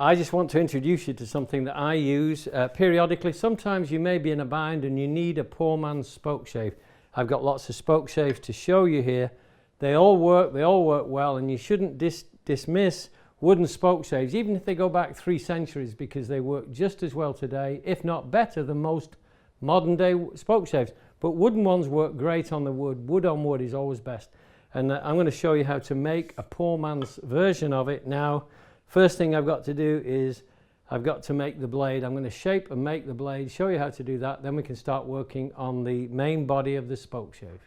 I just want to introduce you to something that I use periodically. Sometimes you may be in a bind and you need a poor man's spoke shave. I've got lots of spoke shaves to show you here. They all work well, and you shouldn't dismiss wooden spoke shaves, even if they go back 3 centuries, because they work just as well today, if not better than most modern day spoke shaves. But wooden ones work great on the wood. Wood on wood is always best. And I'm going to show you how to make a poor man's version of it now. First thing I've got to do is I've got to make the blade. I'm going to shape and make the blade, show you how to do that, then we can start working on the main body of the spoke shave.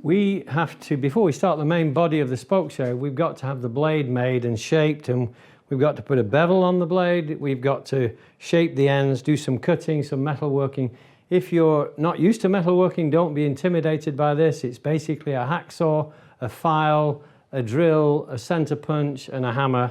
We have to, before we start the main body of the spoke shave, we've got to have the blade made and shaped, and we've got to put a bevel on the blade, we've got to shape the ends, do some cutting, some metal working. If you're not used to metalworking, don't be intimidated by this. It's basically a hacksaw, a file, a drill, a center punch, and a hammer.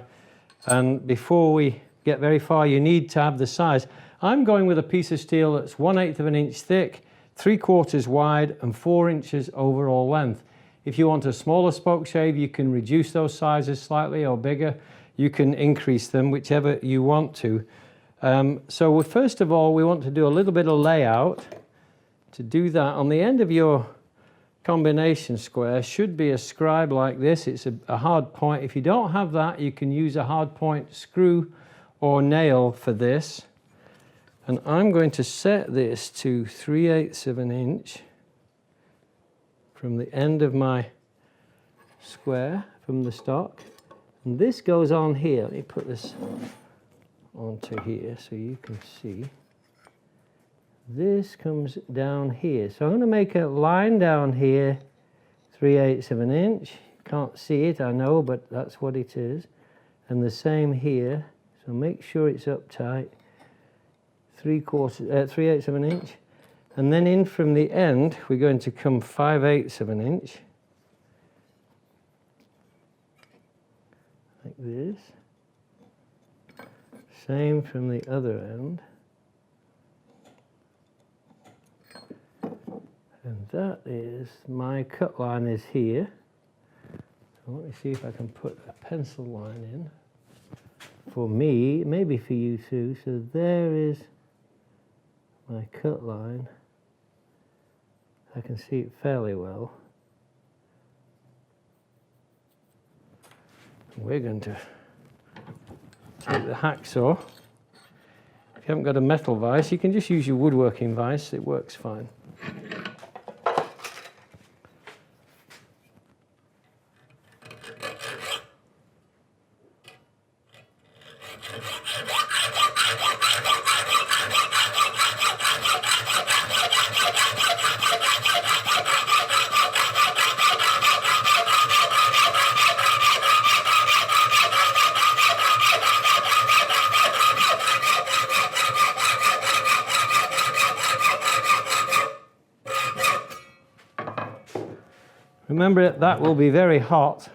And before we get very far, you need to have the size. I'm going with a piece of steel that's 1/8 of an inch thick, 3/4 wide, and 4 inches overall length. If you want a smaller spoke shave, you can reduce those sizes slightly, or bigger. You can increase them, whichever you want to. So first of all, we want to do a little bit of layout. To do that, on the end of your combination square should be a scribe like this. It's a hard point. If you don't have that, you can use a hard point screw or nail for this. And I'm going to set this to 3/8 of an inch from the end of my square, from the stock. And this goes on here. Let me put this onto here so you can see. This comes down here. So I'm going to make a line down here, 3/8 of an inch. You can't see it, I know, but that's what it is. And the same here. So make sure it's up tight. 3/8 of an inch. And then in from the end, we're going to come 5/8 of an inch. Like this. Same from the other end. And that is, my cut line is here. So let me see if I can put a pencil line in. For me, maybe for you too. So there is my cut line. I can see it fairly well. We're going to take the hacksaw. If you haven't got a metal vise, you can just use your woodworking vise. It works fine. Remember, that will be very hot,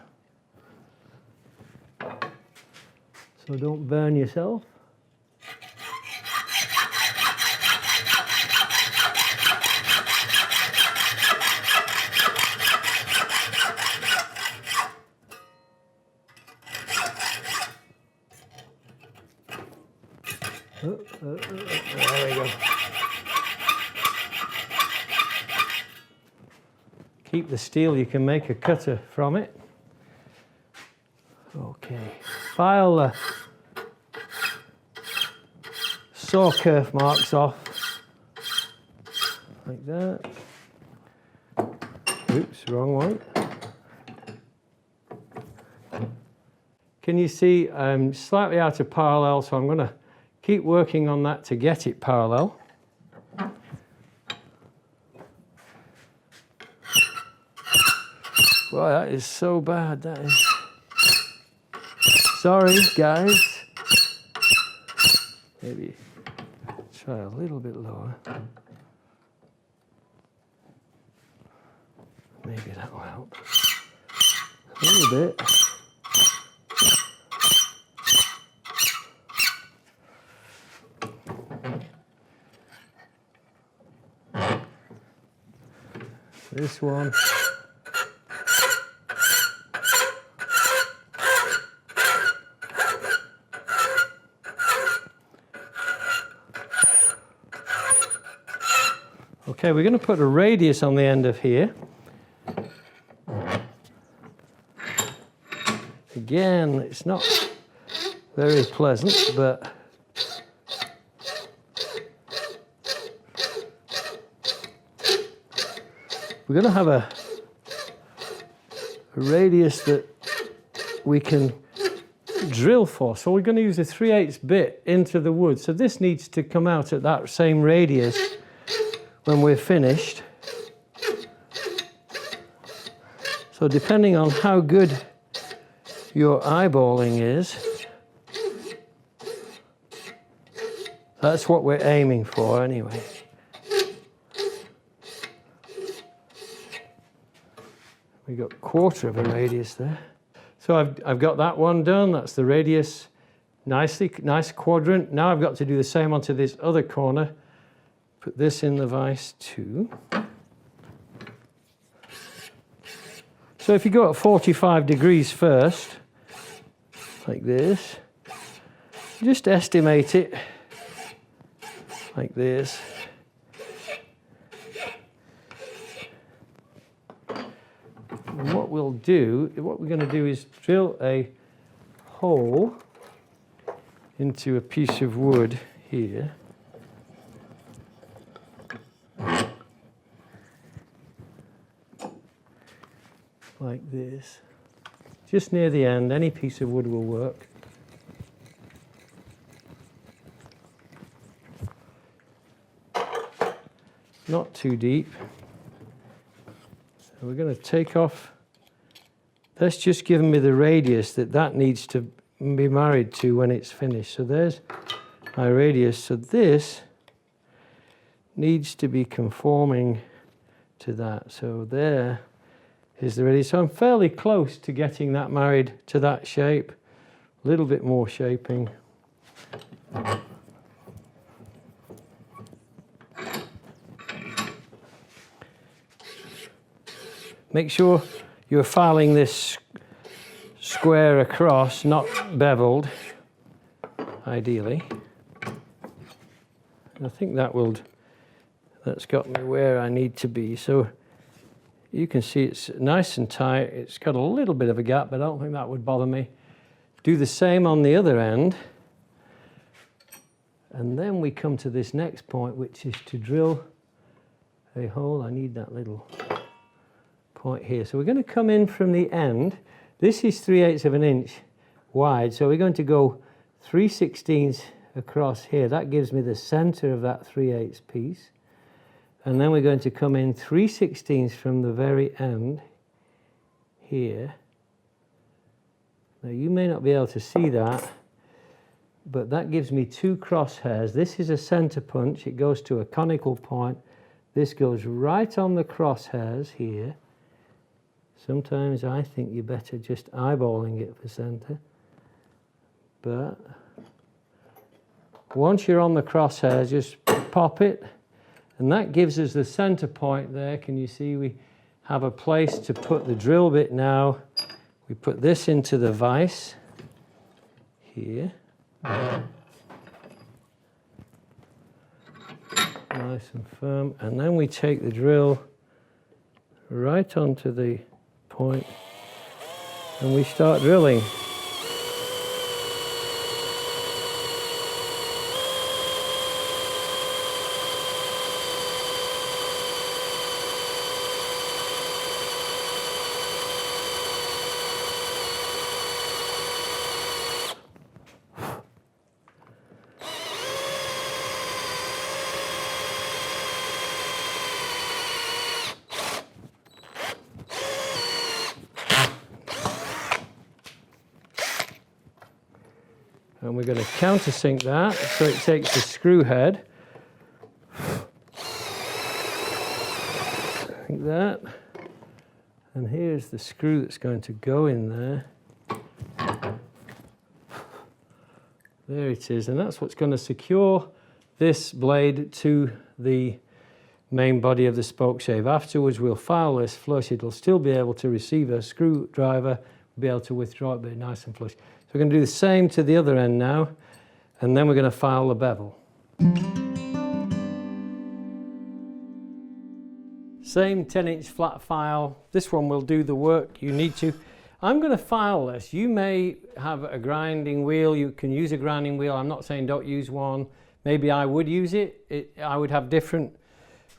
so don't burn yourself. There we go. Keep the steel, you can make a cutter from it. Okay, file the saw kerf marks off, like that. Oops, wrong one. Can you see I'm slightly out of parallel, so I'm going to keep working on that to get it parallel. Well, that is so bad, that is. Sorry, guys. Maybe try a little bit lower. Maybe that will help. A little bit. This one. Okay, we're going to put a radius on the end of here. Again, it's not very pleasant, but we're going to have a radius that we can drill for. So we're going to use a 3/8 bit into the wood. So this needs to come out at that same radius when we're finished. So depending on how good your eyeballing is, that's what we're aiming for anyway. We got 1/4 of a radius there. So I've got that one done. That's the radius, nice quadrant. Now I've got to do the same onto this other corner. Put this in the vise too. So if you go at 45 degrees first, like this, just estimate it like this. And what we're going to do is drill a hole into a piece of wood here. Like this. Just near the end, any piece of wood will work. Not too deep. So we're going to take off. That's just giving me the radius that needs to be married to when it's finished. So there's my radius. So this needs to be conforming to that. So there is the radius. So I'm fairly close to getting that married to that shape. A little bit more shaping. Make sure you're filing this square across, not beveled, ideally. I think that's got me where I need to be. So you can see it's nice and tight. It's got a little bit of a gap, but I don't think that would bother me. Do the same on the other end. And then we come to this next point, which is to drill a hole. I need that little point here. So we're going to come in from the end. This is 3/8 of an inch wide. So we're going to go 3/16 across here. That gives me the center of that 3/8 piece. And then we're going to come in 3/16 from the very end here. Now you may not be able to see that, but that gives me 2 crosshairs. This is a center punch. It goes to a conical point. This goes right on the crosshairs here. Sometimes I think you're better just eyeballing it for center. But once you're on the crosshairs, just pop it. And that gives us the center point there. Can you see we have a place to put the drill bit now? We put this into the vise here. Nice and firm. And then we take the drill right onto the point and we start drilling. And we're going to countersink that so it takes the screw head like that. And here's the screw that's going to go in there. There it is, and that's what's going to secure this blade to the main body of the spokeshave. Afterwards we'll file this flush. It'll still be able to receive a screwdriver, be able to withdraw it, but nice and flush. So we're going to do the same to the other end now, and then we're going to file the bevel. Same 10-inch flat file. This one will do the work you need to. I'm going to file this. You may have a grinding wheel. You can use a grinding wheel. I'm not saying don't use one. Maybe I would use it. I would have different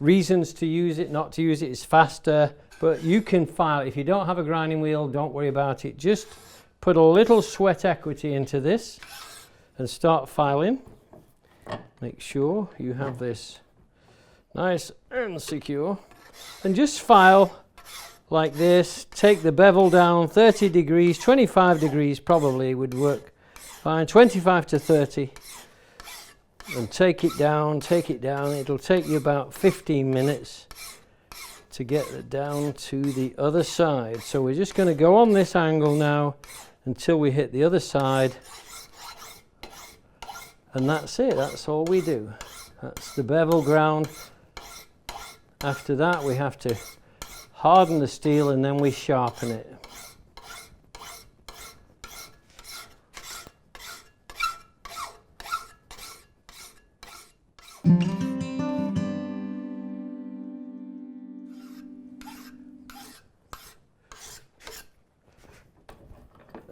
reasons to use it, not to use it. It's faster, but you can file. If you don't have a grinding wheel, don't worry about it. Just put a little sweat equity into this and start filing. Make sure you have this nice and secure. And just file like this. Take the bevel down 30 degrees, 25 degrees probably would work fine, 25 to 30. And take it down, take it down. It'll take you about 15 minutes to get it down to the other side. So we're just going to go on this angle now until we hit the other side. And that's it, that's all we do. That's the bevel ground. After that we have to harden the steel and then we sharpen it.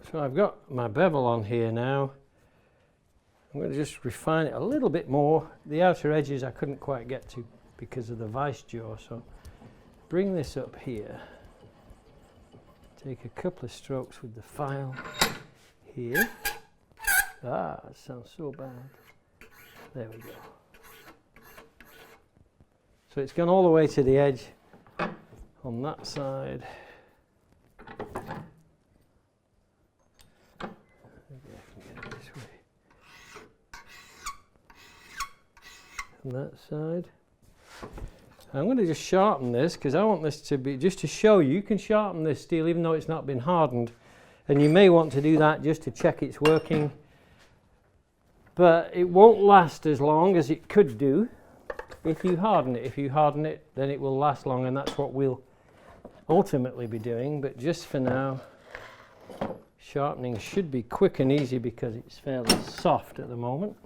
So I've got my bevel on here now. I'm going to just refine it a little bit more. The outer edges I couldn't quite get to because of the vice jaw, so bring this up here. Take a couple of strokes with the file here. Ah, it sounds so bad. There we go. So it's gone all the way to the edge on that side. On that side. I'm going to just sharpen this because I want this to be, just to show you, you can sharpen this steel even though it's not been hardened, and you may want to do that just to check it's working, but it won't last as long as it could do if you harden it. If you harden it, then it will last long, and that's what we'll ultimately be doing. But just for now, sharpening should be quick and easy because it's fairly soft at the moment.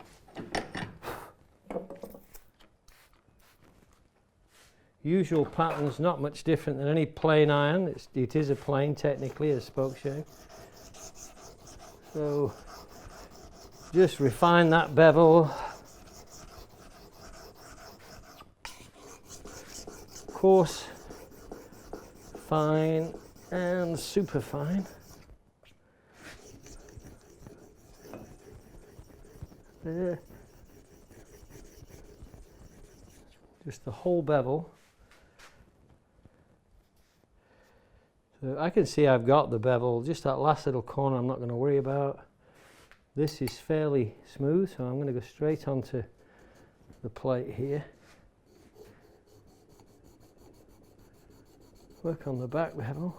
Usual patterns, not much different than any plane iron. It is a plane technically, a Spokeshave. So just refine that bevel. Coarse, fine, and super fine. There. Just the whole bevel. So I can see I've got the bevel, just that last little corner I'm not going to worry about. This is fairly smooth, so I'm going to go straight onto the plate here. Work on the back bevel,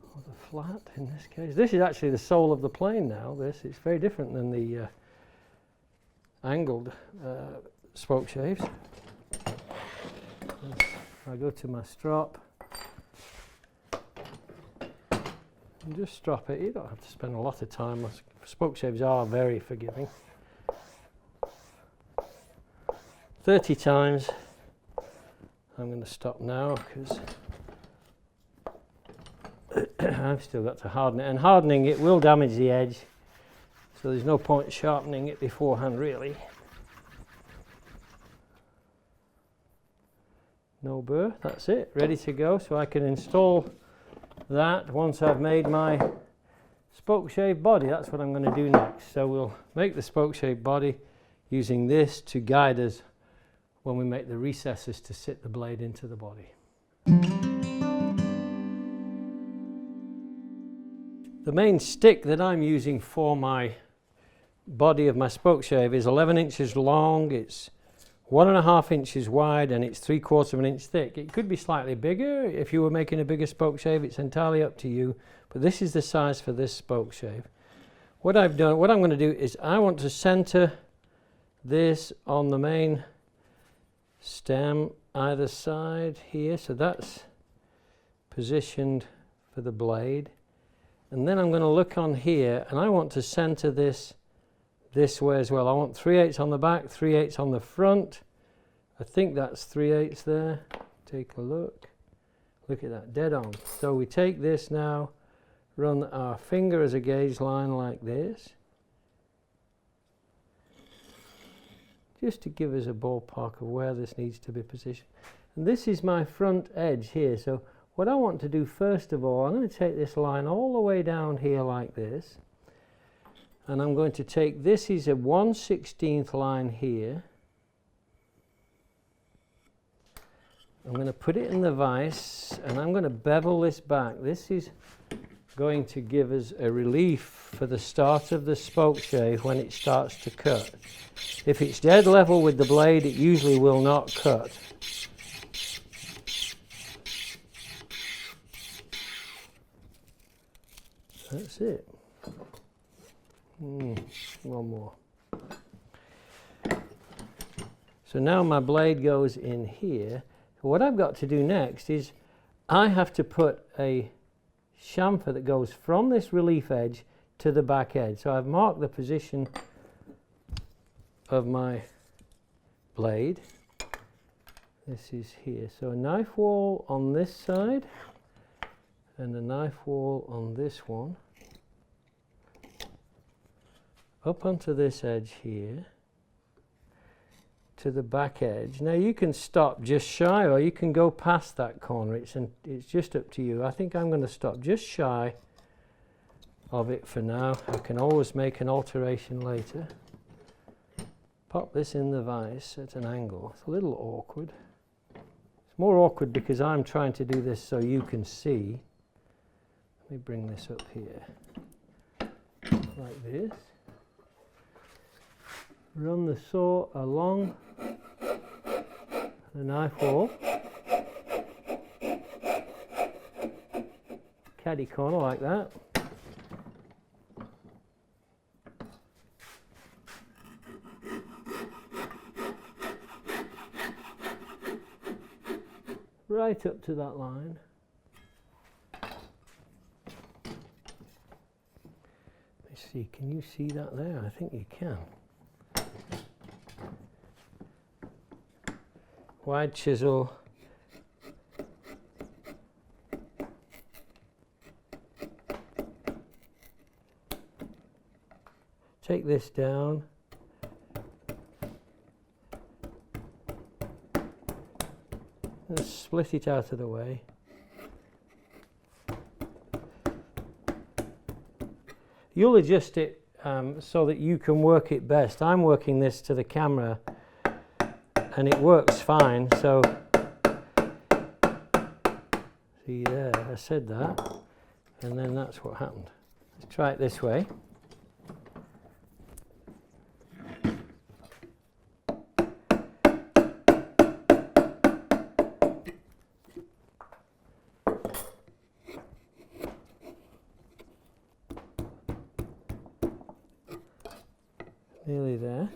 or the flat in this case. This is actually the sole of the plane now, it's very different than the angled Spokeshaves. I go to my strop. And just strop it. You don't have to spend a lot of time. Spokeshaves are very forgiving. 30 times. I'm going to stop now because I've still got to harden it. And hardening it will damage the edge, so there's no point sharpening it beforehand really. No burr, that's it. Ready to go, so I can install that once I've made my Spokeshave body. That's what I'm going to do next. So we'll make the Spokeshave body using this to guide us when we make the recesses to sit the blade into the body. The main stick that I'm using for my body of my Spokeshave is 11 inches long, it's 1.5 inches wide, and it's 3/4 inch thick. It could be slightly bigger. If you were making a bigger Spokeshave, it's entirely up to you, but this is the size for this Spokeshave. What I'm going to do is I want to center this on the main stem either side here, so that's positioned for the blade. And then I'm going to look on here, and I want to center this way as well. I want 3/8 on the back, 3/8 on the front, I think that's 3/8 there. Take a look. Look at that, dead on. So we take this now, run our finger as a gauge line like this, just to give us a ballpark of where this needs to be positioned. And this is my front edge here. So what I want to do first of all, I'm going to take this line all the way down here like this. And I'm going to take, this is a 1/16 line here. I'm going to put it in the vise and I'm going to bevel this back. This is going to give us a relief for the start of the spoke shave when it starts to cut. If it's dead level with the blade, it usually will not cut. That's it. One more. So now my blade goes in here. What I've got to do next is I have to put a chamfer that goes from this relief edge to the back edge. So I've marked the position of my blade. This is here. So a knife wall on this side and a knife wall on this one. Up onto this edge here to the back edge. Now you can stop just shy or you can go past that corner. It's just up to you. I think I'm going to stop just shy of it for now. I can always make an alteration later. Pop this in the vise at an angle. It's a little awkward. It's more awkward because I'm trying to do this so you can see. Let me bring this up here like this. Run the saw along the knife wall, caddy corner like that. Right up to that line. Let's see, can you see that there? I think you can. Wide chisel. Take this down. And split it out of the way. You'll adjust it so that you can work it best. I'm working this to the camera and it works fine, so see there, I said that, and then that's what happened. Let's try it this way. Nearly there.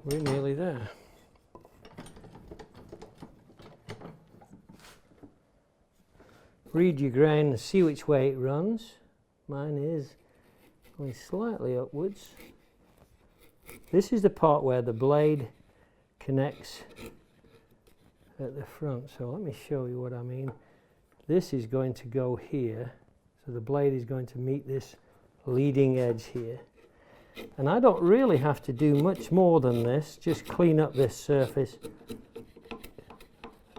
We're nearly there. Read your grain and see which way it runs. Mine is going slightly upwards. This is the part where the blade connects at the front. So let me show you what I mean. This is going to go here. So the blade is going to meet this leading edge here. And I don't really have to do much more than this, just clean up this surface.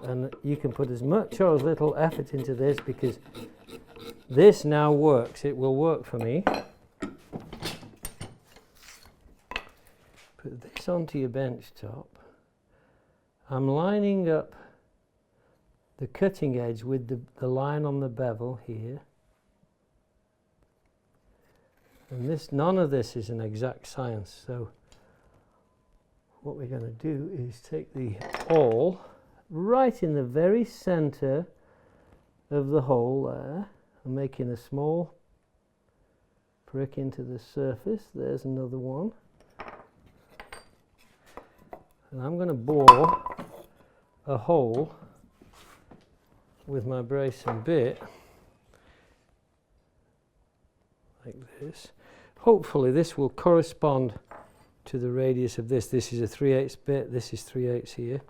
And you can put as much or as little effort into this because this now works. It will work for me. Put this onto your bench top. I'm lining up the cutting edge with the line on the bevel here. And this, none of this is an exact science, so what we're going to do is take the awl right in the very center of the hole there and making a small prick into the surface. There's another one. And I'm going to bore a hole with my brace and bit like this. Hopefully this will correspond to the radius of this. This is a 3/8 bit, this is 3/8 here.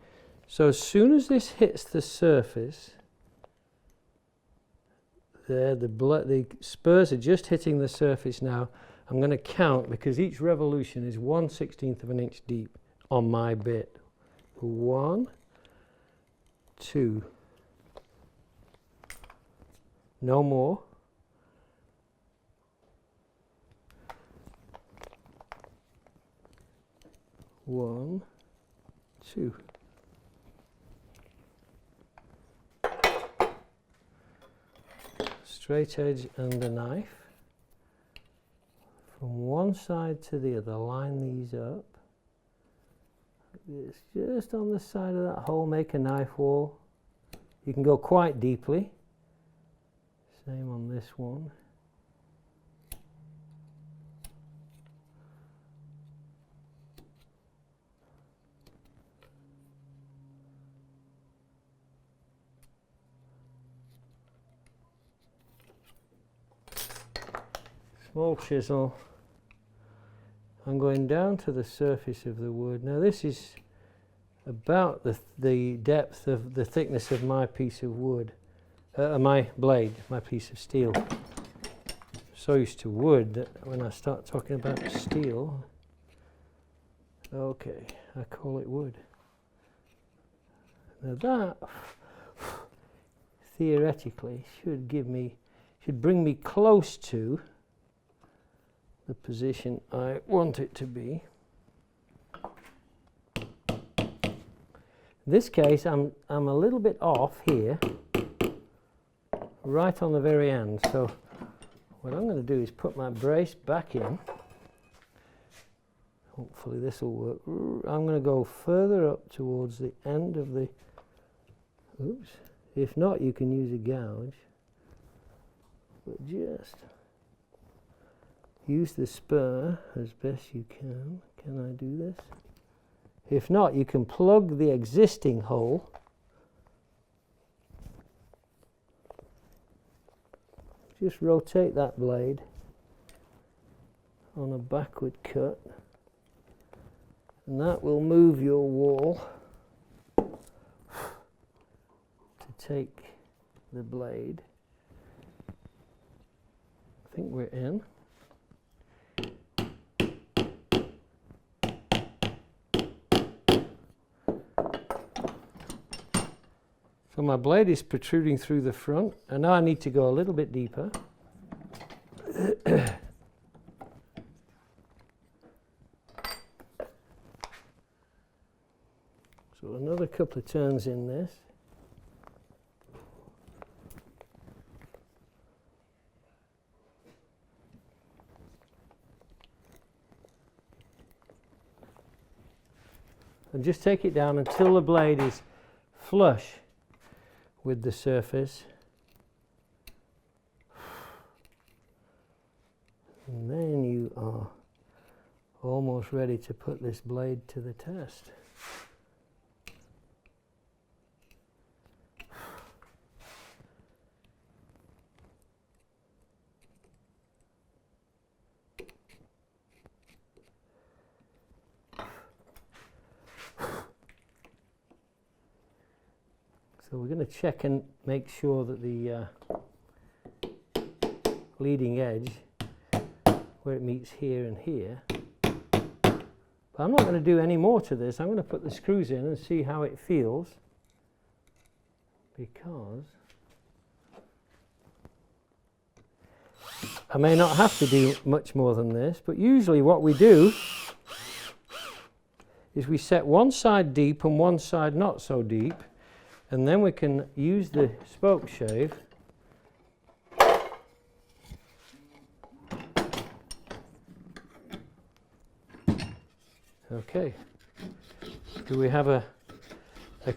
So as soon as this hits the surface, there, the spurs are just hitting the surface now. I'm going to count because each revolution is 1/16 of an inch deep on my bit. 1, 2, no more. 1, 2. Straight edge and a knife. From one side to the other, line these up. It's just on the side of that hole, make a knife wall. You can go quite deeply. Same on this one. Small chisel. I'm going down to the surface of the wood. Now this is about the depth of the thickness of my piece of wood, my blade, my piece of steel. So used to wood that when I start talking about steel, okay, I call it wood. Now that theoretically should bring me close to the position I want it to be. In this case, I'm a little bit off here, right on the very end. So what I'm going to do is put my brace back in. Hopefully this will work. I'm going to go further up towards the end of the, oops, if not you can use a gouge, but just use the spur as best you can. Can I do this? If not, you can plug the existing hole. Just rotate that blade on a backward cut, and that will move your wall to take the blade. I think we're in. So my blade is protruding through the front, and now I need to go a little bit deeper. So another couple of turns in this. And just take it down until the blade is flush with the surface, and then you are almost ready to put this blade to the test. So we're going to check and make sure that the leading edge, where it meets here and here. But I'm not going to do any more to this. I'm going to put the screws in and see how it feels, because I may not have to do much more than this, but usually what we do is we set one side deep and one side not so deep, and then we can use the Spokeshave okay. Do we have a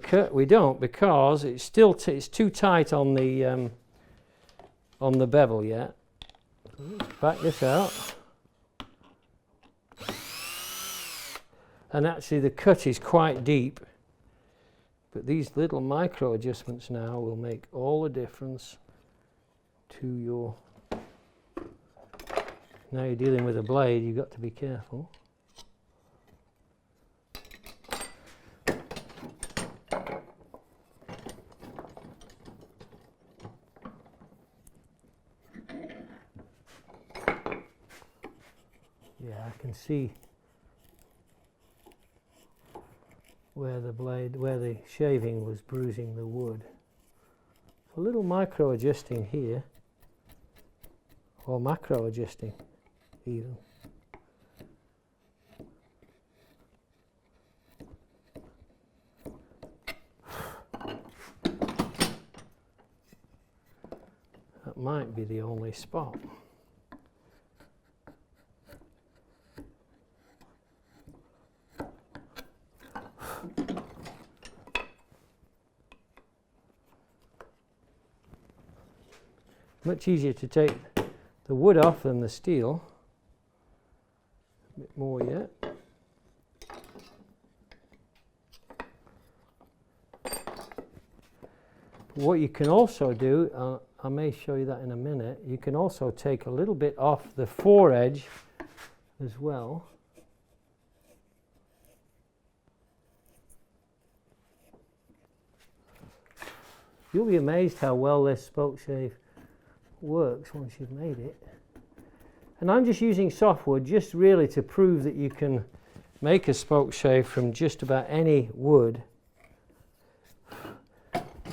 cut? We don't, because it's still it's too tight on the bevel yet. Let's back this out. And actually the cut is quite deep, but these little micro adjustments now will make all the difference to your... Now you're dealing with a blade, you've got to be careful. Yeah, I can see where the blade, where the shaving was bruising the wood. So a little micro adjusting here, or macro adjusting even. That might be the only spot. Much easier to take the wood off than the steel. A bit more yet. What you can also do, I may show you that in a minute, you can also take a little bit off the foredge as well. You'll be amazed how well this Spokeshave works once you've made it. And I'm just using softwood just really to prove that you can make a Spokeshave from just about any wood,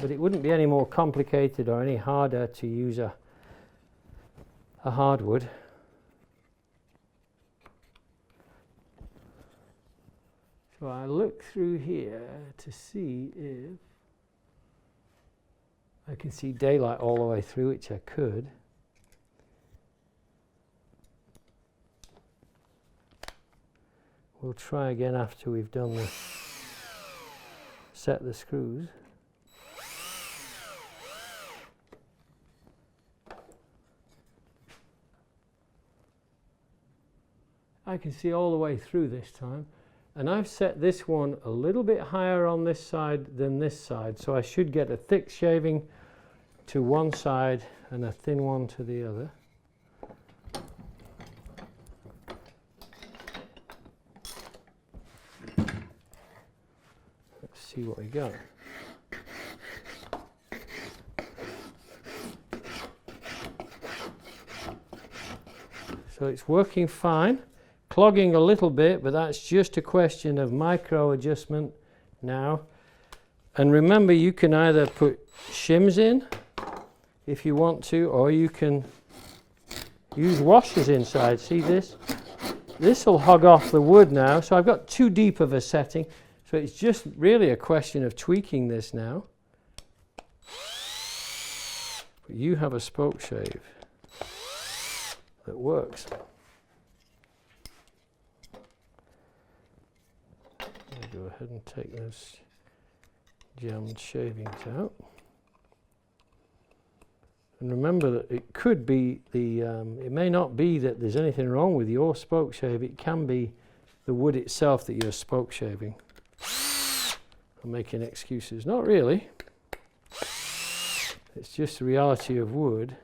but it wouldn't be any more complicated or any harder to use a hardwood. So I look through here to see if I can see daylight all the way through, which I could. We'll try again after we've done the set the screws. I can see all the way through this time, and I've set this one a little bit higher on this side than this side, so I should get a thick shaving to one side and a thin one to the other. Let's see what we got. So it's working fine. Clogging a little bit, but that's just a question of micro adjustment now. And remember, you can either put shims in if you want to, or you can use washers inside. See this? This will hog off the wood now, so I've got too deep of a setting, so it's just really a question of tweaking this now. But you have a Spokeshave that works. Go ahead and take those jammed shavings out. And remember that it could be the, it may not be that there's anything wrong with your Spokeshave, it can be the wood itself that you're Spokeshaving. I'm making excuses. Not really. It's just the reality of wood.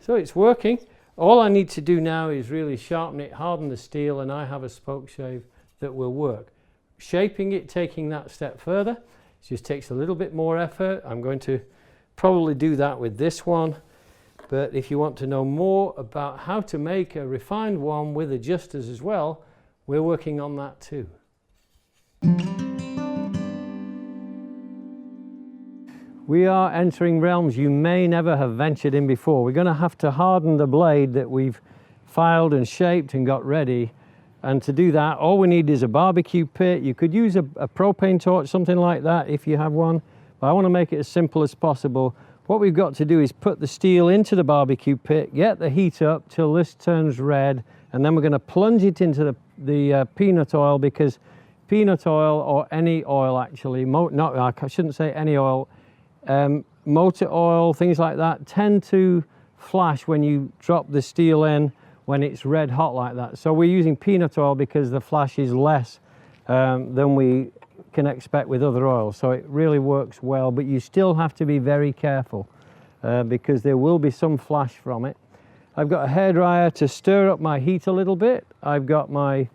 So it's working. All I need to do now is really sharpen it, harden the steel, and I have a Spokeshave that will work. Shaping it, taking that step further, it just takes a little bit more effort. I'm going to probably do that with this one. But if you want to know more about how to make a refined one with adjusters as well, we're working on that too. We are entering realms you may never have ventured in before. We're going to have to harden the blade that we've filed and shaped and got ready. And to do that, all we need is a barbecue pit. You could use a propane torch, something like that, if you have one. But I want to make it as simple as possible. What we've got to do is put the steel into the barbecue pit, get the heat up till this turns red, and then we're going to plunge it into the peanut oil, because peanut oil or any oil actually, I shouldn't say any oil, motor oil, things like that tend to flash when you drop the steel in when it's red hot like that. So we're using peanut oil because the flash is less than we can expect with other oils. So it really works well, but you still have to be very careful because there will be some flash from it. I've got a hairdryer to stir up my heat a little bit. I've got my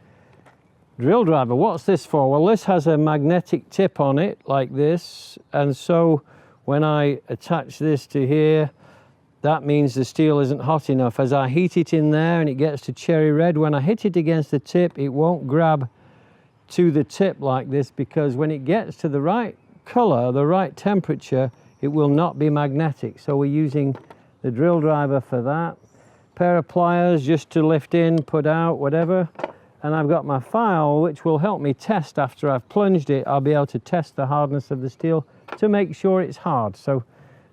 drill driver. What's this for? Well, this has a magnetic tip on it like this, and so when I attach this to here, that means the steel isn't hot enough. As I heat it in there and it gets to cherry red, when I hit it against the tip, it won't grab to the tip like this, because when it gets to the right color, the right temperature, it will not be magnetic. So we're using the drill driver for that. Pair of pliers just to lift in, put out, whatever. And I've got my file, which will help me test after I've plunged it. I'll be able to test the hardness of the steel to make sure it's hard. So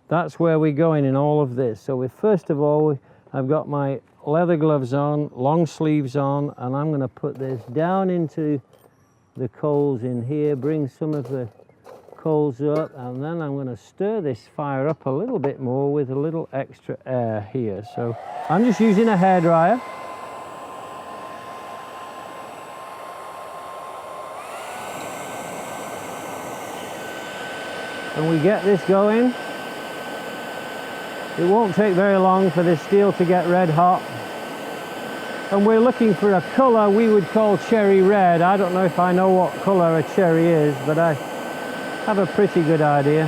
that's where we're going in all of this. So first of all, I've got my leather gloves on, long sleeves on, and I'm going to put this down into the coals in here, bring some of the coals up, and then I'm going to stir this fire up a little bit more with a little extra air here. So I'm just using a hairdryer. And we get this going. It won't take very long for this steel to get red hot. And we're looking for a color we would call cherry red. I don't know if I know what color a cherry is, but I have a pretty good idea.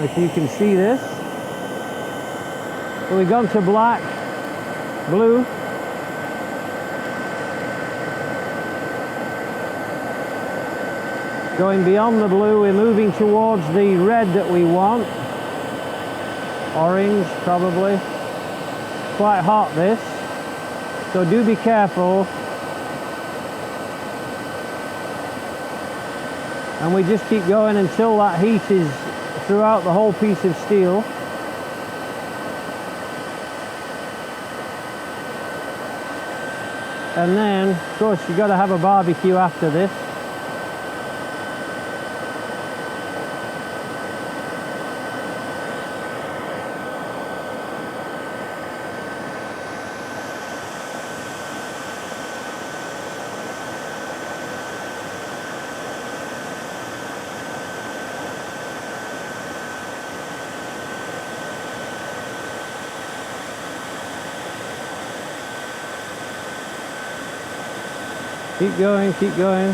If you can see this. So we've gone to black, blue. Going beyond the blue, we're moving towards the red that we want. Orange, probably. Quite hot, this. So do be careful. And we just keep going until that heat is throughout the whole piece of steel. And then, of course, you've got to have a barbecue after this. Keep going, keep going.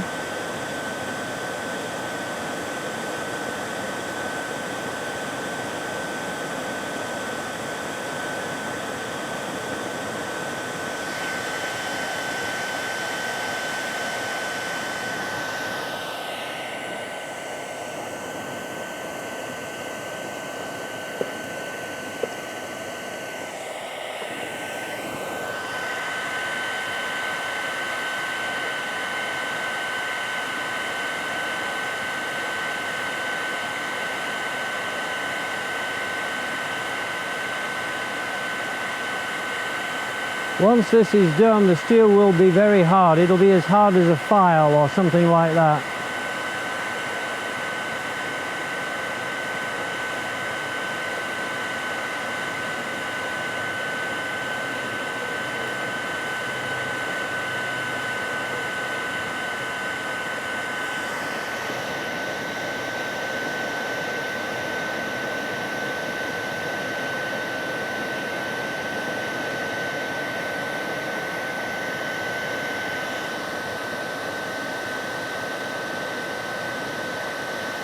Once this is done, the steel will be very hard. It'll be as hard as a file or something like that.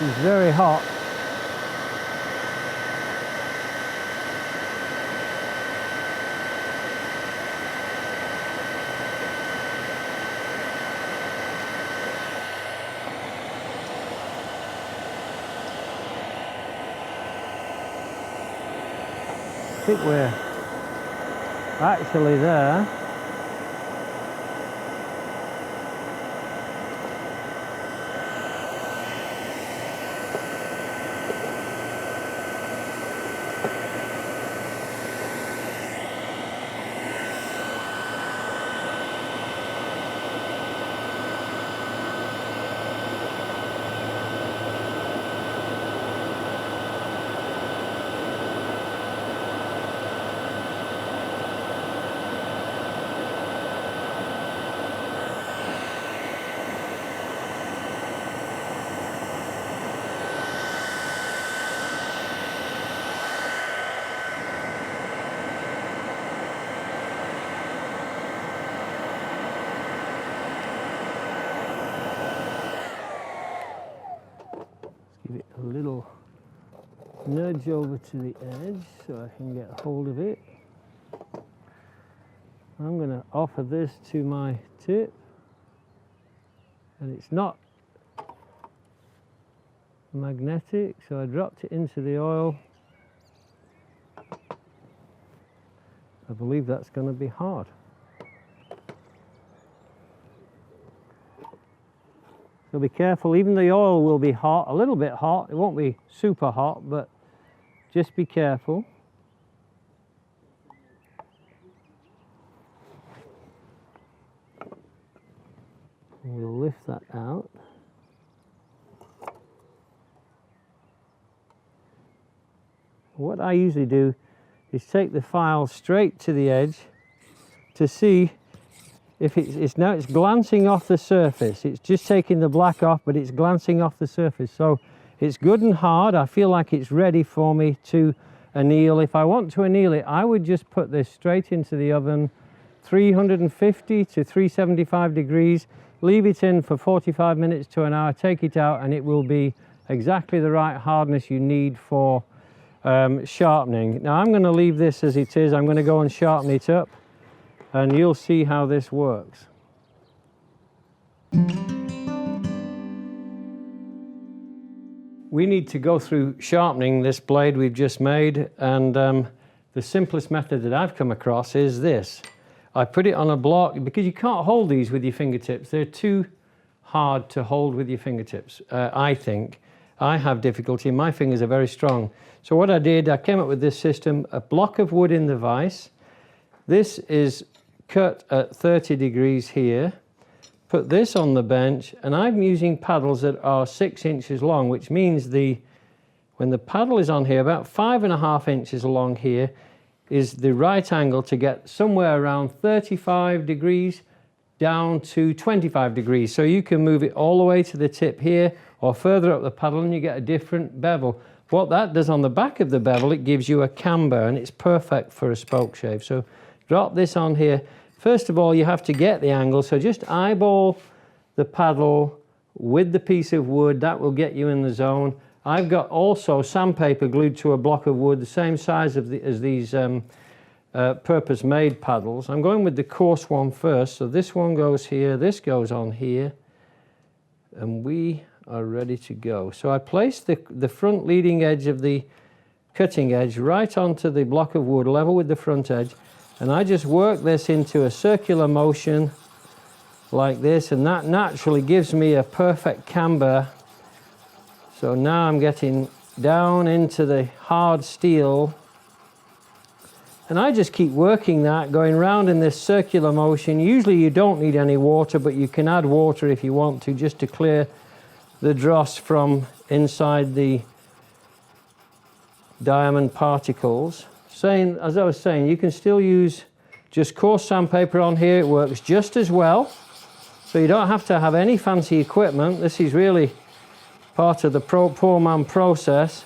It's very hot. I think we're actually there. little nudge over to the edge so I can get a hold of it. I'm going to offer this to my tip, and it's not magnetic, so I dropped it into the oil. I believe that's going to be hard. So be careful, even the oil will be hot, a little bit hot. It won't be super hot, but just be careful. We'll lift that out. What I usually do is take the file straight to the edge to see if it's now it's glancing off the surface. It's just taking the black off, but it's glancing off the surface. So it's good and hard. I feel like it's ready for me to anneal. If I want to anneal it, I would just put this straight into the oven, 350 to 375 degrees. Leave it in for 45 minutes to an hour, take it out, and it will be exactly the right hardness you need for sharpening. Now I'm going to leave this as it is. I'm going to go and sharpen it up, and you'll see how this works. We need to go through sharpening this blade we've just made, and the simplest method that I've come across is this. I put it on a block, because you can't hold these with your fingertips. They're too hard to hold with your fingertips, I think. I have difficulty, my fingers are very strong. So what I did, I came up with this system, a block of wood in the vise. This is cut at 30 degrees here. Put this on the bench, and I'm using paddles that are 6 inches long, which means when the paddle is on here, about 5.5 inches along here, is the right angle to get somewhere around 35 degrees down to 25 degrees. So you can move it all the way to the tip here or further up the paddle, and you get a different bevel. What that does on the back of the bevel, it gives you a camber, and it's perfect for a spoke shave. So drop this on here. First of all, you have to get the angle, so just eyeball the paddle with the piece of wood. That will get you in the zone. I've got also sandpaper glued to a block of wood, the same size as these purpose-made paddles. I'm going with the coarse one first, so this one goes here, this goes on here, and we are ready to go. So I place the front leading edge of the cutting edge right onto the block of wood, level with the front edge, and I just work this into a circular motion like this, and that naturally gives me a perfect camber. So now I'm getting down into the hard steel, and I just keep working that, going round in this circular motion. Usually you don't need any water, but you can add water if you want to, just to clear the dross from inside the diamond particles. As I was saying, you can still use just coarse sandpaper on here. It works just as well. So you don't have to have any fancy equipment. This is really part of the poor man process,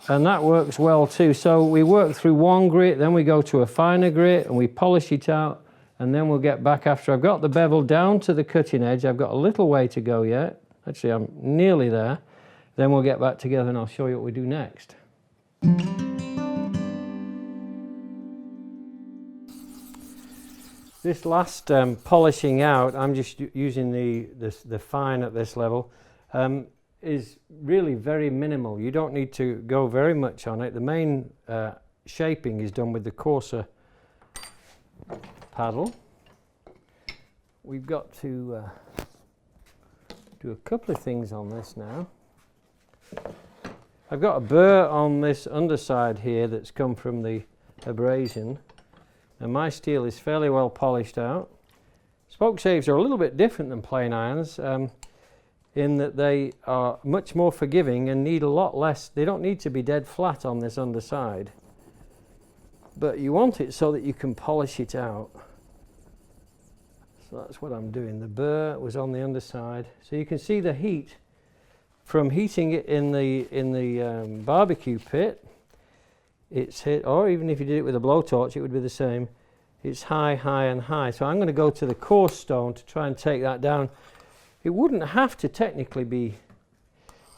and that works well too. So we work through one grit, then we go to a finer grit, and we polish it out, and then we'll get back after I've got the bevel down to the cutting edge. I've got a little way to go yet. Actually, I'm nearly there. Then we'll get back together and I'll show you what we do next. This last polishing out, I'm just using the fine at this level, is really very minimal. You don't need to go very much on it. The main shaping is done with the coarser paddle. We've got to do a couple of things on this now. I've got a burr on this underside here that's come from the abrasion, and my steel is fairly well polished out. Spoke shaves are a little bit different than plain irons in that they are much more forgiving and need a lot less. They don't need to be dead flat on this underside, but you want it so that you can polish it out. So that's what I'm doing. The burr was on the underside, so you can see the heat from heating it in the barbecue pit. It's hit, or even if you did it with a blowtorch, it would be the same. It's high, high, and high. So I'm going to go to the coarse stone to try and take that down. It wouldn't have to technically be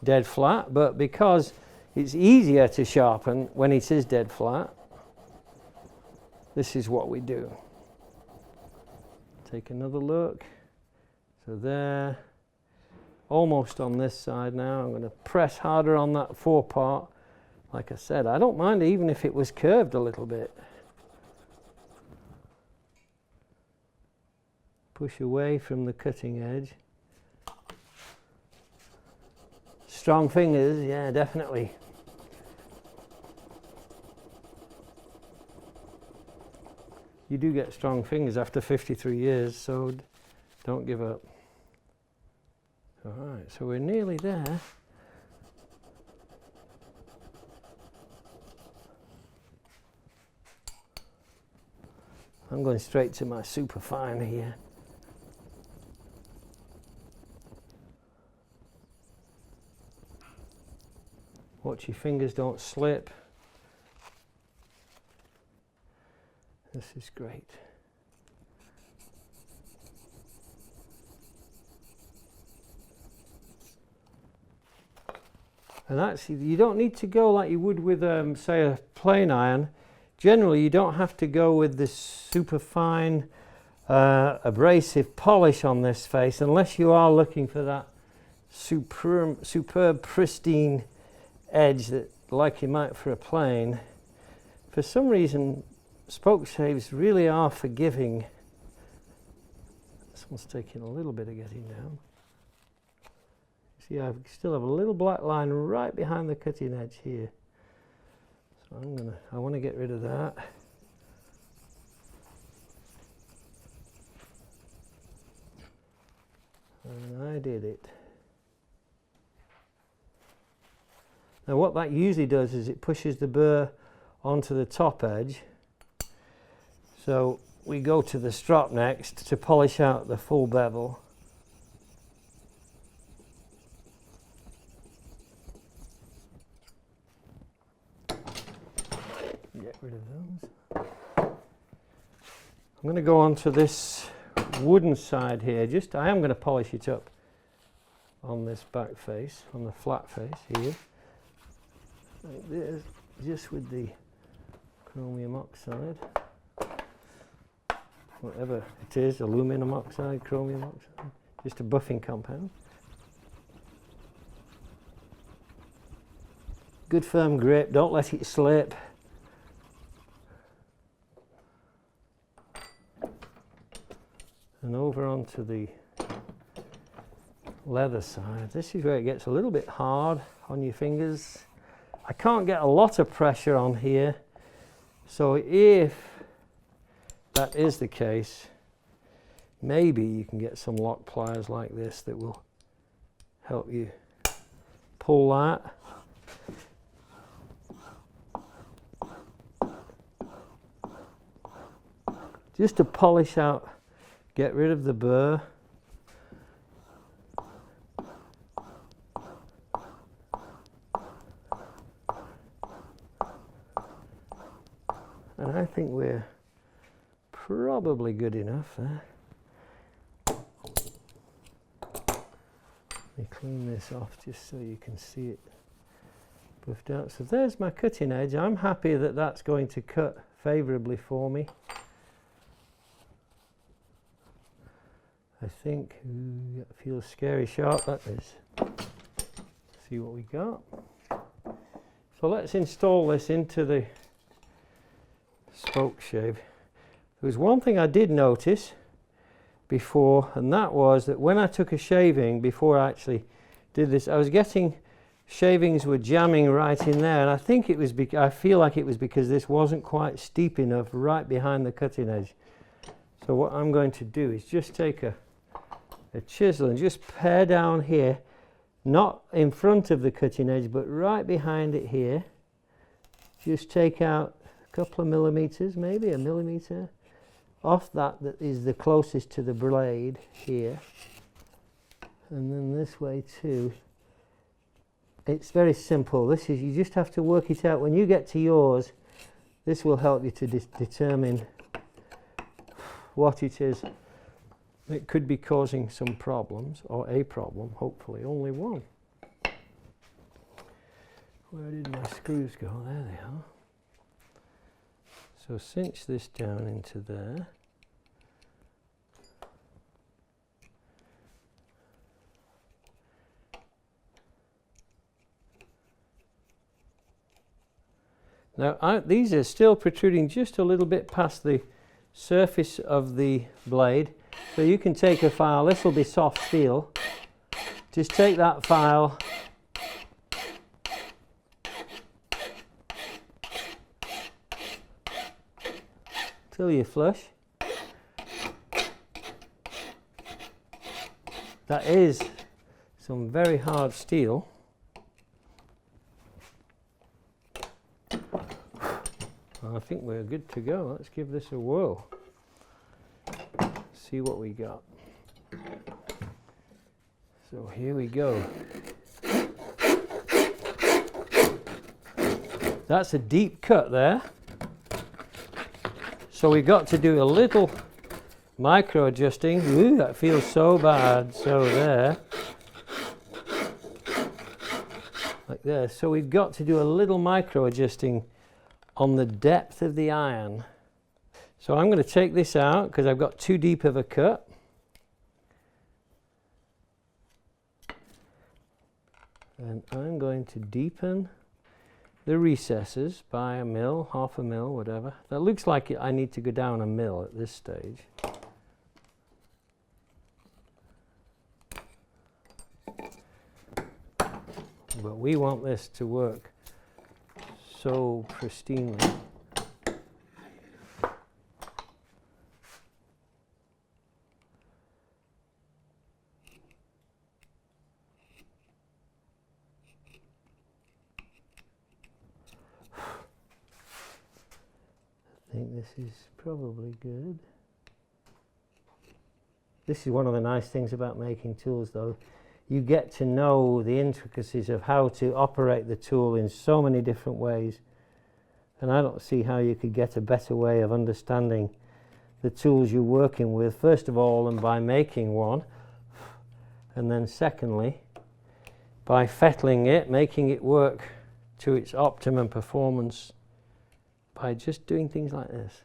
dead flat, but because it's easier to sharpen when it is dead flat, this is what we do. Take another look. So there, almost on this side now. I'm going to press harder on that forepart. Like I said, I don't mind even if it was curved a little bit. Push away from the cutting edge. Strong fingers, yeah, definitely. You do get strong fingers after 53 years, so don't give up. All right, so we're nearly there. I'm going straight to my super fine here. Watch your fingers don't slip. This is great. And actually, you don't need to go like you would with, say, a plain iron. Generally, you don't have to go with this super fine abrasive polish on this face unless you are looking for that superb pristine edge that, like you might for a plane. For some reason, Spokeshaves really are forgiving. This one's taking a little bit of getting down. See, I still have a little black line right behind the cutting edge here. So I want to get rid of that. And I did it. Now what that usually does is it pushes the burr onto the top edge. So we go to the strop next to polish out the full bevel. Get rid of those. I'm going to go on to this wooden side here. I am going to polish it up on this back face, on the flat face here. Like this, just with the chromium oxide. Whatever it is, aluminum oxide, chromium oxide, just a buffing compound. Good firm grip, don't let it slip. And over onto the leather side. This is where it gets a little bit hard on your fingers. I can't get a lot of pressure on here, so if that is the case, maybe you can get some lock pliers like this that will help you pull that. Just to polish out, get rid of the burr. And I think we're probably good enough there. Let me clean this off just so you can see it buffed out. So there's my cutting edge. I'm happy that that's going to cut favourably for me. I think, it feels scary sharp, that is. See what we got. So let's install this into the Spokeshave. There was one thing I did notice before, and that was that when I took a shaving, before I actually did this, I was getting shavings were jamming right in there, and I think it was I feel like it was because this wasn't quite steep enough right behind the cutting edge. So what I'm going to do is just take a chisel and just pare down here, not in front of the cutting edge but right behind it here. Just take out a couple of millimeters, maybe a millimeter off that is the closest to the blade here, and then this way too. It's very simple. This is, you just have to work it out when you get to yours. This will help you to determine what it is. It could be causing some problems, or a problem, hopefully only one. Where did my screws go? There they are. So cinch this down into there. Now these are still protruding just a little bit past the surface of the blade, so you can take a file. This will be soft steel. Just take that file till you're flush. That is some very hard steel. I think we're good to go. Let's give this a whirl. See what we got. So here we go. That's a deep cut there. So we've got to do a little micro adjusting. Ooh, that feels so bad. So there. Like there. So we've got to do a little micro adjusting on the depth of the iron. So I'm going to take this out because I've got too deep of a cut. And I'm going to deepen the recesses by a mil, half a mil, whatever. That looks like I need to go down a mil at this stage. But we want this to work so pristinely. I think this is probably good. This is one of the nice things about making tools, though. You get to know the intricacies of how to operate the tool in so many different ways. And I don't see how you could get a better way of understanding the tools you're working with, first of all, and by making one. And then secondly, by fettling it, making it work to its optimum performance by just doing things like this.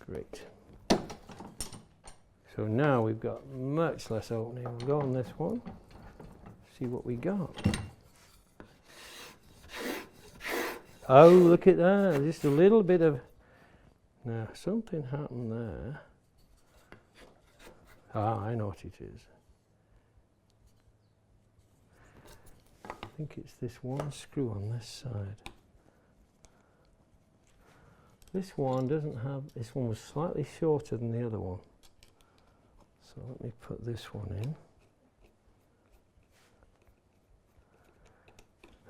Great. So now we've got much less opening. We'll go on this one, see what we got. Oh, look at that, just a little bit of, now something happened there. Ah, I know what it is. I think it's this one screw on this side. This one doesn't have, this one was slightly shorter than the other one. So let me put this one in.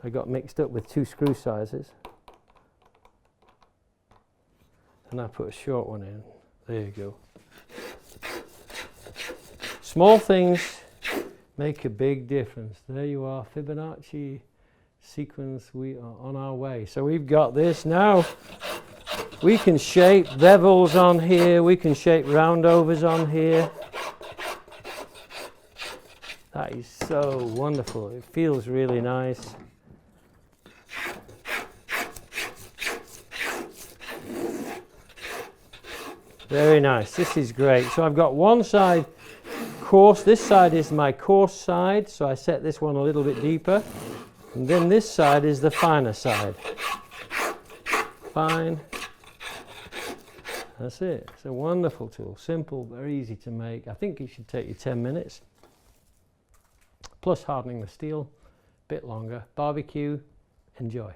I got mixed up with two screw sizes. And I put a short one in. There you go. Small things make a big difference. There you are, Fibonacci sequence, we are on our way. So we've got this now. We can shape bevels on here, we can shape roundovers on here. That is so wonderful, it feels really nice. Very nice, this is great. So I've got one side coarse, this side is my coarse side, so I set this one a little bit deeper. And then this side is the finer side. Fine. That's it. It's a wonderful tool. Simple, very easy to make. I think it should take you 10 minutes. Plus hardening the steel, a bit longer. Barbecue, enjoy.